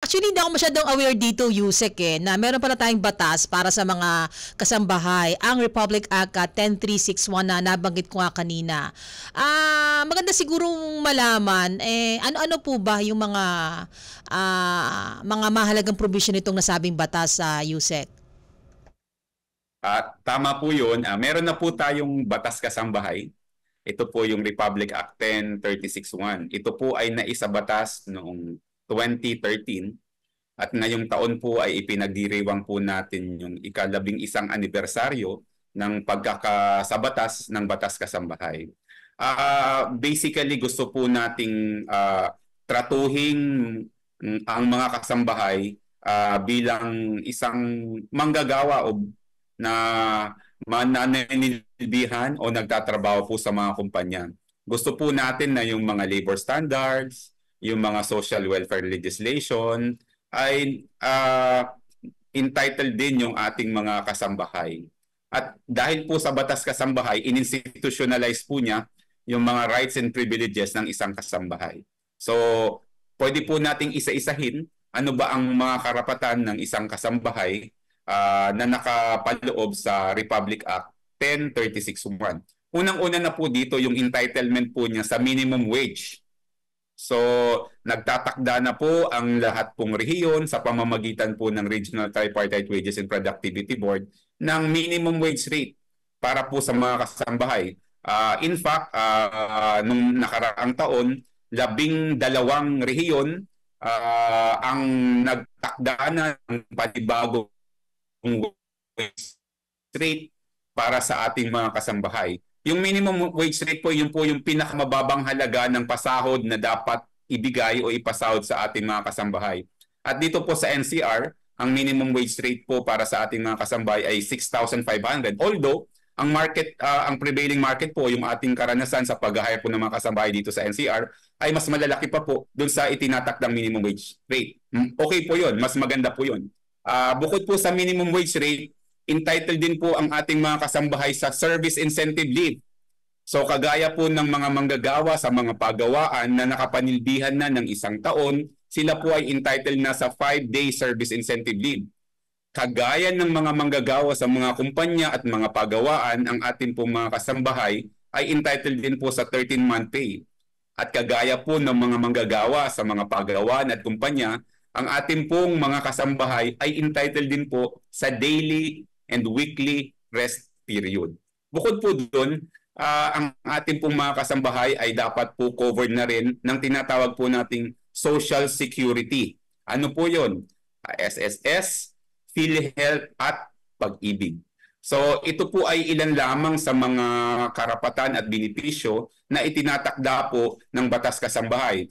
Actually, hindi ako masyadong aware dito, Yusek, na meron pala tayong batas para sa mga kasambahay, ang Republic Act 10361 na nabanggit ko nga kanina. Maganda sigurong malaman, ano-ano po ba yung mga mahalagang provision nitong nasabing batas sa Yusek? Tama po yun. Meron na po tayong batas kasambahay. Ito po yung Republic Act 10361. Ito po ay naisabatas noong 2013 at ngayong taon po ay ipinagdiriwang po natin yung ika-11 anibersaryo ng pagkakasabatas ng batas kasambahay. Basically, gusto po nating tratuhin ang mga kasambahay bilang isang manggagawa o na mananilbihan o nagtatrabaho po sa mga kumpanya. Gusto po natin na yung mga labor standards, yung mga social welfare legislation ay entitled din yung ating mga kasambahay. At dahil po sa batas kasambahay, ininstitutionalize po niya yung mga rights and privileges ng isang kasambahay. So, pwede po nating isa-isahin ano ba ang mga karapatan ng isang kasambahay na nakapaloob sa Republic Act 10361. Unang-una na po dito yung entitlement po niya sa minimum wage. So, nagtatakda na po ang lahat pong rehiyon sa pamamagitan po ng Regional Tripartite Wages and Productivity Board ng minimum wage rate para po sa mga kasambahay. In fact, nung nakaraang taon, 12 rehiyon ang nagtakda na ng panibagong wage rate para sa ating mga kasambahay. Yung minimum wage rate po yung pinakamababang halaga ng pasahod na dapat ibigay o ipasahod sa ating mga kasambahay. At dito po sa NCR, ang minimum wage rate po para sa ating mga kasambahay ay 6,500. Although, ang prevailing market po, yung ating karanasan sa pag-hire po ng mga kasambahay dito sa NCR, ay mas malalaki pa po dun sa itinatakdang minimum wage rate. Okay po yun, mas maganda po yun. Bukod po sa minimum wage rate, entitled din po ang ating mga kasambahay sa service incentive leave. So kagaya po ng mga manggagawa sa mga pagawaan na nakapanilbihan na ng 1 taon, sila po ay entitled na sa 5-day service incentive leave. Kagaya ng mga manggagawa sa mga kumpanya at mga pagawaan, ang ating po mga kasambahay ay entitled din po sa 13-month pay. At kagaya po ng mga manggagawa sa mga pagawaan at kumpanya, ang ating pong mga kasambahay ay entitled din po sa daily and weekly rest period. Bukod po doon, ang ating pong mga kasambahay ay dapat po covered na rin ng tinatawag po nating Social Security. Ano po yun? SSS, PhilHealth at Pag-ibig. So ito po ay ilan lamang sa mga karapatan at benepisyo na itinatakda po ng Batas Kasambahay.